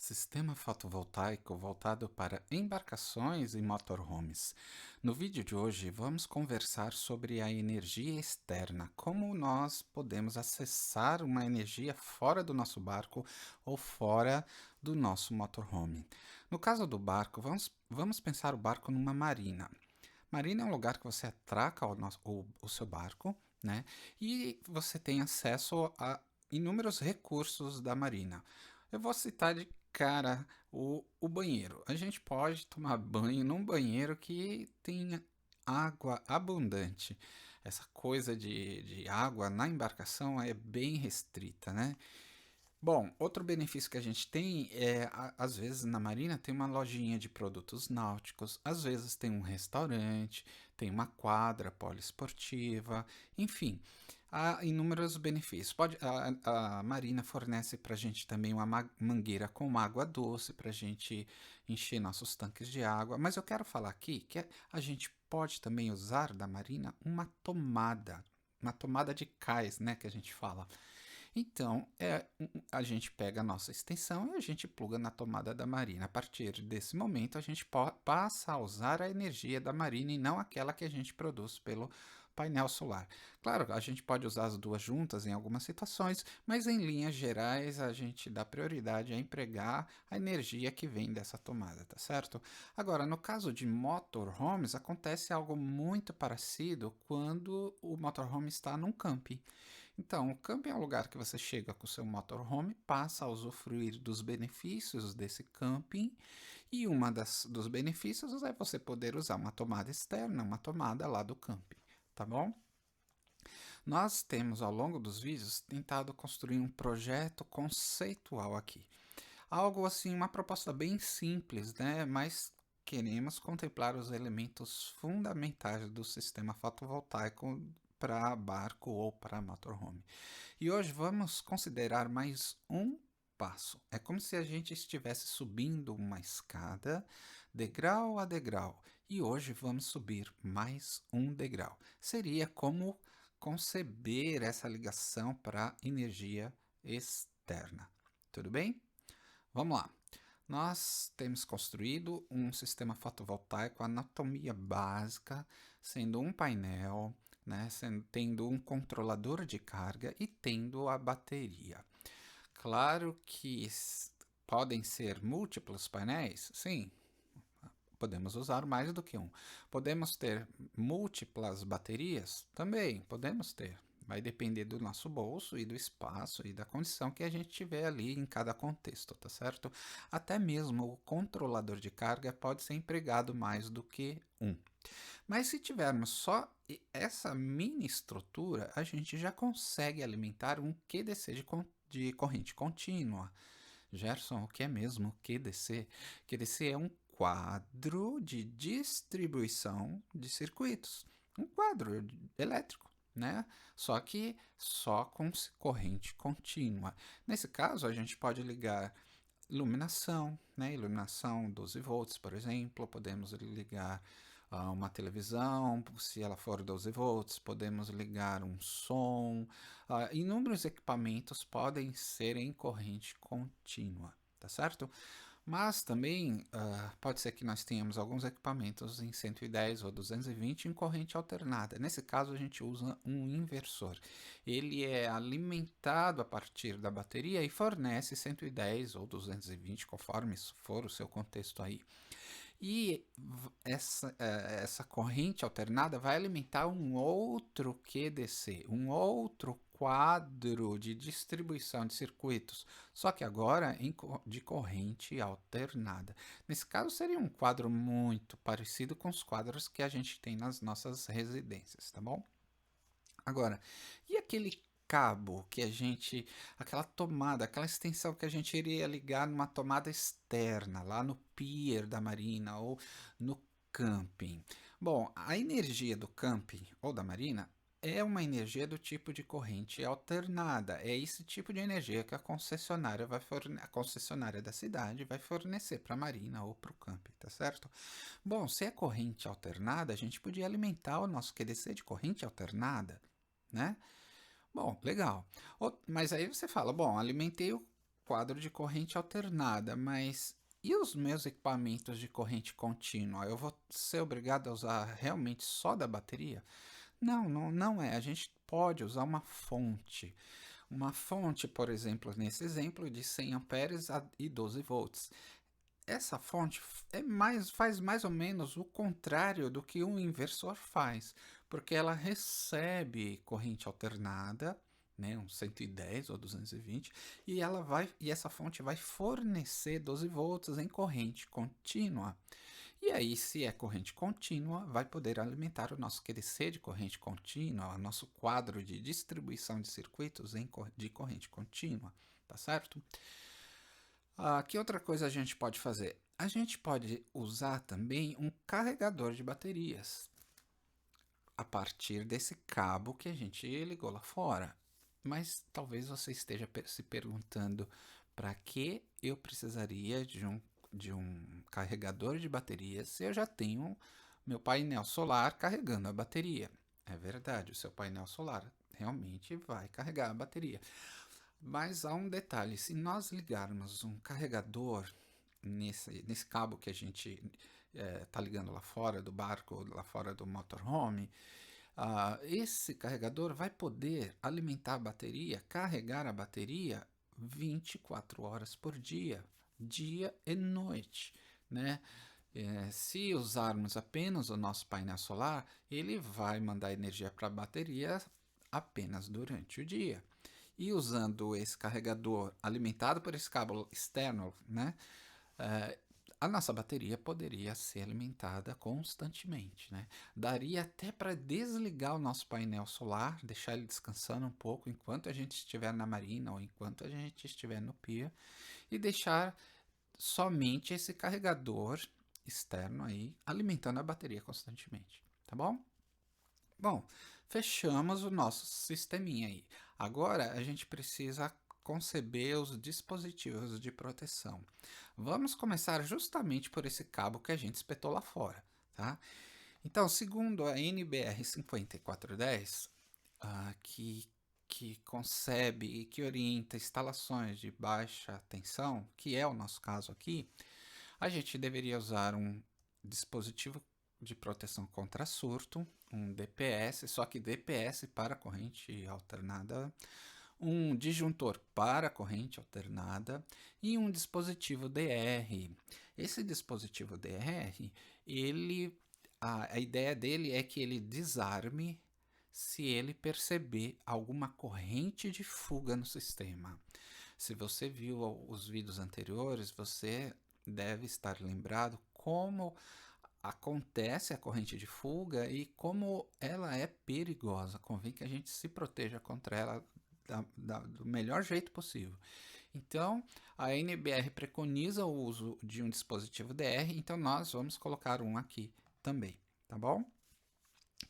Sistema fotovoltaico voltado para embarcações e motorhomes. No vídeo de hoje, vamos conversar sobre a energia externa, como nós podemos acessar uma energia fora do nosso barco ou fora do nosso motorhome. No caso do barco, vamos pensar o barco numa marina. Marina é um lugar que você atraca o seu barco, né? E você tem acesso a inúmeros recursos da marina. Eu vou citar de cara o banheiro. A gente pode tomar banho num banheiro que tenha água abundante. Essa coisa de água na embarcação é bem restrita, né? Bom, outro benefício que a gente tem é, às vezes na marina tem uma lojinha de produtos náuticos, às vezes tem um restaurante, tem uma quadra poliesportiva, enfim, há inúmeros benefícios. A marina fornece para a gente também uma mangueira com água doce para a gente encher nossos tanques de água, mas eu quero falar aqui que a gente pode também usar da marina uma tomada de cais, né, que a gente fala. Então, a gente pega a nossa extensão e a gente pluga na tomada da marina. A partir desse momento, a gente passa a usar a energia da marina e não aquela que a gente produz pelo painel solar. Claro, a gente pode usar as duas juntas em algumas situações, mas em linhas gerais a gente dá prioridade a empregar a energia que vem dessa tomada, tá certo? Agora, no caso de motorhomes, acontece algo muito parecido quando o motorhome está num camping. Então, o camping é um lugar que você chega com o seu motorhome, passa a usufruir dos benefícios desse camping, e dos benefícios é você poder usar uma tomada externa, uma tomada lá do camping, tá bom? Nós temos ao longo dos vídeos tentado construir um projeto conceitual aqui. Algo assim, uma proposta bem simples, né? Mas queremos contemplar os elementos fundamentais do sistema fotovoltaico para barco ou para motorhome. E hoje vamos considerar mais um passo. É como se a gente estivesse subindo uma escada, degrau a degrau, e hoje vamos subir mais um degrau. Seria como conceber essa ligação para energia externa. Tudo bem? Vamos lá. Nós temos construído um sistema fotovoltaico, anatomia básica, sendo um painel, né, tendo um controlador de carga e tendo a bateria. Claro que podem ser múltiplos painéis, sim, podemos usar mais do que um. Podemos ter múltiplas baterias? Também podemos ter. Vai depender do nosso bolso e do espaço e da condição que a gente tiver ali em cada contexto, tá certo? Até mesmo o controlador de carga pode ser empregado mais do que um. Mas se tivermos só essa mini estrutura, a gente já consegue alimentar um QDC de corrente contínua. Gerson, o que é mesmo QDC? QDC é um quadro de distribuição de circuitos, um quadro elétrico, né? Só que só com corrente contínua. Nesse caso, a gente pode ligar iluminação, né? Iluminação 12 volts, por exemplo, podemos ligar uma televisão, se ela for 12 volts, podemos ligar um som. Inúmeros equipamentos podem ser em corrente contínua, tá certo? Mas também pode ser que nós tenhamos alguns equipamentos em 110 ou 220 em corrente alternada. Nesse caso, a gente usa um inversor. Ele é alimentado a partir da bateria e fornece 110 ou 220, conforme for o seu contexto aí. E essa corrente alternada vai alimentar um outro QDC, um outro quadro de distribuição de circuitos, só que agora de corrente alternada. Nesse caso, seria um quadro muito parecido com os quadros que a gente tem nas nossas residências, tá bom? Agora, e aquele cabo que aquela tomada, aquela extensão que a gente iria ligar numa tomada externa, lá no pier da marina ou no camping? Bom, a energia do camping ou da marina é uma energia do tipo de corrente alternada. É esse tipo de energia que a concessionária a concessionária da cidade vai fornecer para a marina ou para o camping, tá certo? Bom, se é corrente alternada, a gente podia alimentar o nosso QDC de corrente alternada, né? Bom, legal. Mas aí você fala, bom, alimentei quadro de corrente alternada, mas e os meus equipamentos de corrente contínua? Eu vou ser obrigado a usar realmente só da bateria? Não, não é. A gente pode usar uma fonte. Uma fonte, por exemplo, nesse exemplo, de 100 amperes e 12 volts. Essa fonte faz mais ou menos o contrário do que um inversor faz, porque ela recebe corrente alternada, né, uns 110 ou 220, e essa fonte vai fornecer 12 volts em corrente contínua. E aí, se é corrente contínua, vai poder alimentar o nosso QDC de corrente contínua, o nosso quadro de distribuição de circuitos de corrente contínua, tá certo? Que outra coisa a gente pode fazer? A gente pode usar também um carregador de baterias a partir desse cabo que a gente ligou lá fora. Mas talvez você esteja se perguntando para que eu precisaria de um carregador de baterias se eu já tenho meu painel solar carregando a bateria. É verdade, o seu painel solar realmente vai carregar a bateria. Mas há um detalhe: se nós ligarmos um carregador nesse cabo que a gente está ligando lá fora do barco, lá fora do motorhome, esse carregador vai poder alimentar a bateria, carregar a bateria 24 horas por dia, dia e noite, né? Se usarmos apenas o nosso painel solar, ele vai mandar energia para a bateria apenas durante o dia. E usando esse carregador alimentado por esse cabo externo, né, a nossa bateria poderia ser alimentada constantemente, né? Daria até para desligar o nosso painel solar, deixar ele descansando um pouco enquanto a gente estiver na marina ou enquanto a gente estiver no pier, e deixar somente esse carregador externo aí alimentando a bateria constantemente, tá bom? Bom, fechamos o nosso sisteminha aí. Agora a gente precisa conceber os dispositivos de proteção. Vamos começar justamente por esse cabo que a gente espetou lá fora, tá? Então, segundo a NBR 5410, que concebe e que orienta instalações de baixa tensão, que é o nosso caso aqui, a gente deveria usar um dispositivo de proteção contra surto, um DPS, só que DPS para corrente alternada, um disjuntor para corrente alternada e um dispositivo DR. Esse dispositivo DR, a ideia dele é que ele desarme se ele perceber alguma corrente de fuga no sistema. Se você viu os vídeos anteriores, você deve estar lembrado como acontece a corrente de fuga e como ela é perigosa. Convém que a gente se proteja contra ela do melhor jeito possível. Então, a NBR preconiza o uso de um dispositivo DR, então nós vamos colocar um aqui também, tá bom?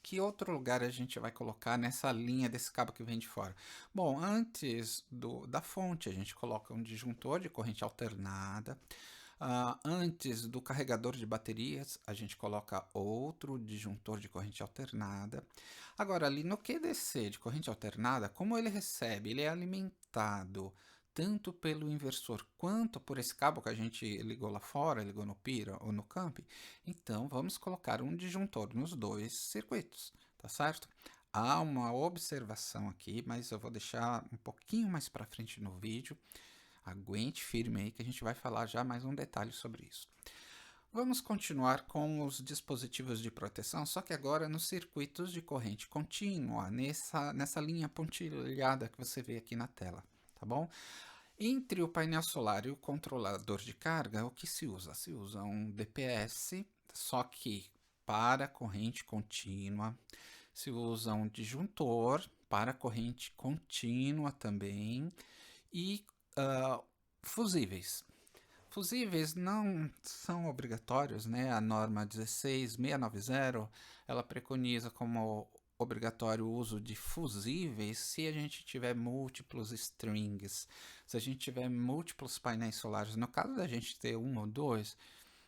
Que outro lugar a gente vai colocar nessa linha desse cabo que vem de fora? Bom, antes da fonte, a gente coloca um disjuntor de corrente alternada. Antes do carregador de baterias, a gente coloca outro disjuntor de corrente alternada. Agora, ali no QDC de corrente alternada, como ele recebe? Ele é alimentado tanto pelo inversor quanto por esse cabo que a gente ligou lá fora, ligou no PIRA ou no CAMP. Então, vamos colocar um disjuntor nos dois circuitos, tá certo? Há uma observação aqui, mas eu vou deixar um pouquinho mais para frente no vídeo. Aguente firme aí que a gente vai falar já mais um detalhe sobre isso. Vamos continuar com os dispositivos de proteção, só que agora nos circuitos de corrente contínua, nessa linha pontilhada que você vê aqui na tela, tá bom? Entre o painel solar e o controlador de carga, o que se usa? Se usa um DPS, só que para corrente contínua. Se usa um disjuntor para corrente contínua também. E fusíveis. Fusíveis não são obrigatórios, né? A norma 16690, ela preconiza como obrigatório o uso de fusíveis se a gente tiver múltiplos strings, se a gente tiver múltiplos painéis solares. No caso da gente ter um ou dois,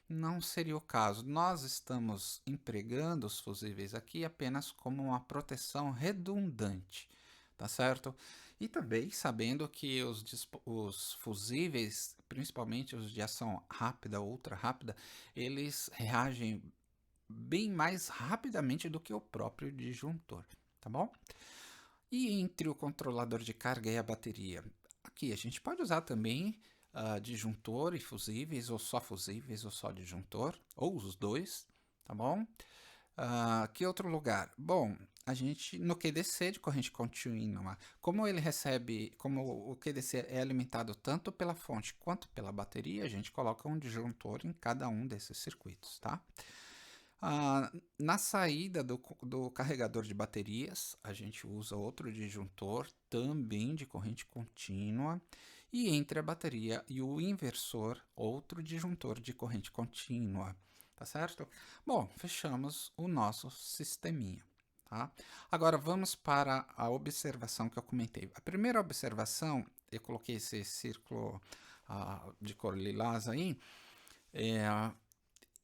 não seria o caso. Nós estamos empregando os fusíveis aqui apenas como uma proteção redundante, tá certo? E também sabendo que os fusíveis, principalmente os de ação rápida, ultra rápida, eles reagem bem mais rapidamente do que o próprio disjuntor, tá bom? E entre o controlador de carga e a bateria? Aqui a gente pode usar também disjuntor e fusíveis, ou só disjuntor, ou os dois, tá bom? Que outro lugar? Bom, a gente no QDC de corrente contínua, como ele recebe, como o QDC é alimentado tanto pela fonte quanto pela bateria, a gente coloca um disjuntor em cada um desses circuitos, tá? Na saída do carregador de baterias, a gente usa outro disjuntor, também de corrente contínua, e entre a bateria e o inversor, outro disjuntor de corrente contínua, tá certo? Bom, fechamos o nosso sisteminha, tá? Agora vamos para a observação que eu comentei. A primeira observação, eu coloquei esse círculo de cor lilás aí,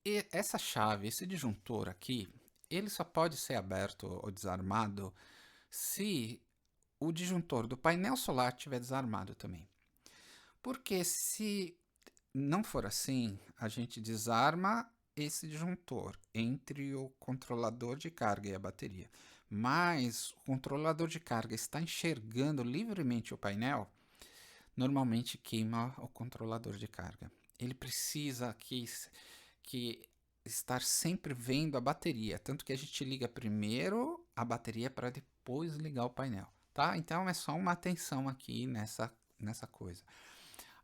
e essa chave, esse disjuntor aqui, ele só pode ser aberto ou desarmado se o disjuntor do painel solar estiver desarmado também. Porque se não for assim, a gente desarma esse disjuntor entre o controlador de carga e a bateria. Mas o controlador de carga está enxergando livremente o painel, normalmente queima o controlador de carga. Ele precisa que estar sempre vendo a bateria, tanto que a gente liga primeiro a bateria para depois ligar o painel, tá? Então é só uma atenção aqui nessa coisa.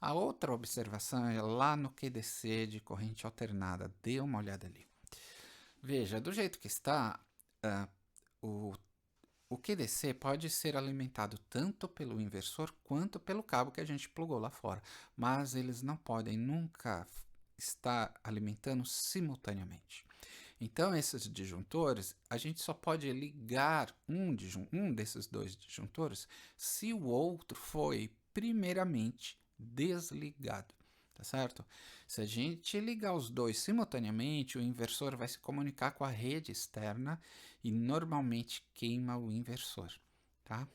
A outra observação é lá no QDC de corrente alternada, dê uma olhada ali. Veja, do jeito que está, o QDC pode ser alimentado tanto pelo inversor quanto pelo cabo que a gente plugou lá fora, mas eles não podem nunca estar alimentando simultaneamente. Então, esses disjuntores, a gente só pode ligar um desses dois disjuntores se o outro foi primeiramente desligado, tá certo? Se a gente ligar os dois simultaneamente, o inversor vai se comunicar com a rede externa e normalmente queima o inversor, tá?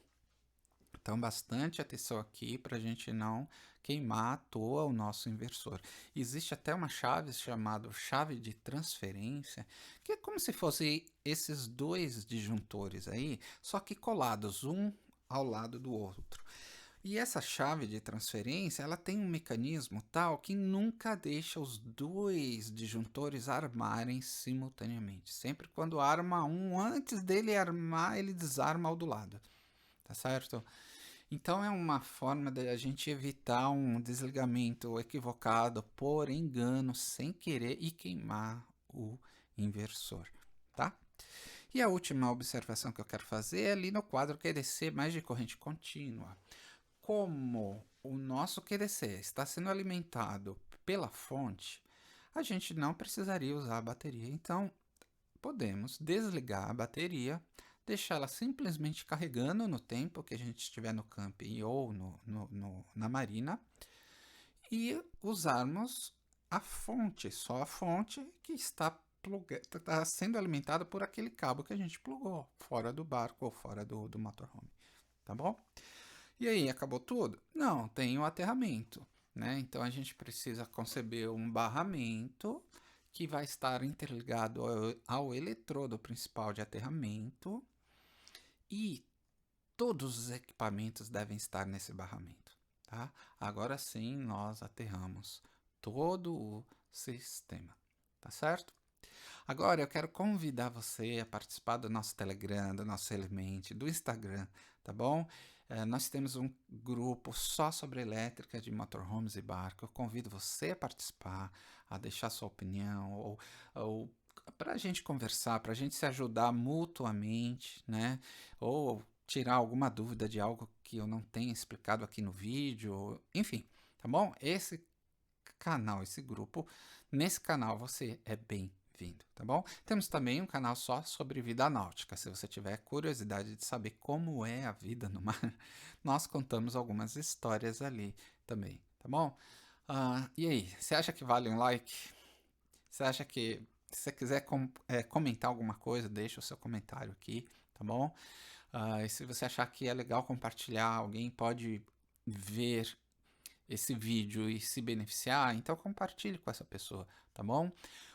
Então, bastante atenção aqui para a gente não queimar à toa o nosso inversor. Existe até uma chave chamada chave de transferência, que é como se fossem esses dois disjuntores aí, só que colados um ao lado do outro. E essa chave de transferência, ela tem um mecanismo tal que nunca deixa os dois disjuntores armarem simultaneamente. Sempre quando arma um, antes dele armar, ele desarma o do lado. Tá certo? Então é uma forma de a gente evitar um desligamento equivocado por engano, sem querer, e queimar o inversor, tá? E a última observação que eu quero fazer é ali no quadro QDC mais de corrente contínua. Como o nosso QDC está sendo alimentado pela fonte, a gente não precisaria usar a bateria. Então, podemos desligar a bateria, deixá-la simplesmente carregando no tempo que a gente estiver no camping ou na marina, e usarmos a fonte, só a fonte que está sendo alimentada por aquele cabo que a gente plugou fora do barco ou fora do motorhome, tá bom? E aí, acabou tudo? Não, tem o aterramento, né? Então a gente precisa conceber um barramento que vai estar interligado ao eletrodo principal de aterramento, e todos os equipamentos devem estar nesse barramento, tá? Agora sim, nós aterramos todo o sistema, tá certo? Agora eu quero convidar você a participar do nosso Telegram, do nosso Element, do Instagram, tá bom? Nós temos um grupo só sobre elétrica de motorhomes e barco. Eu convido você a participar, a deixar sua opinião, ou para a gente conversar, para a gente se ajudar mutuamente, né? Ou tirar alguma dúvida de algo que eu não tenha explicado aqui no vídeo, enfim, tá bom? Esse canal, esse grupo, nesse canal você é bem-vindo, tá bom? Temos também um canal só sobre vida náutica. Se você tiver curiosidade de saber como é a vida no mar, nós contamos algumas histórias ali também, tá bom? E aí, você acha que vale um like? Você acha que, se você quiser comentar alguma coisa, deixa o seu comentário aqui, tá bom? E se você achar que é legal compartilhar, alguém pode ver esse vídeo e se beneficiar, então compartilhe com essa pessoa, tá bom?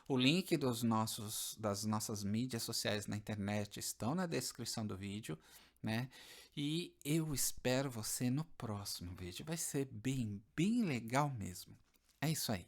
O link das nossas mídias sociais na internet estão na descrição do vídeo, né? E eu espero você no próximo vídeo. Vai ser bem legal mesmo. É isso aí.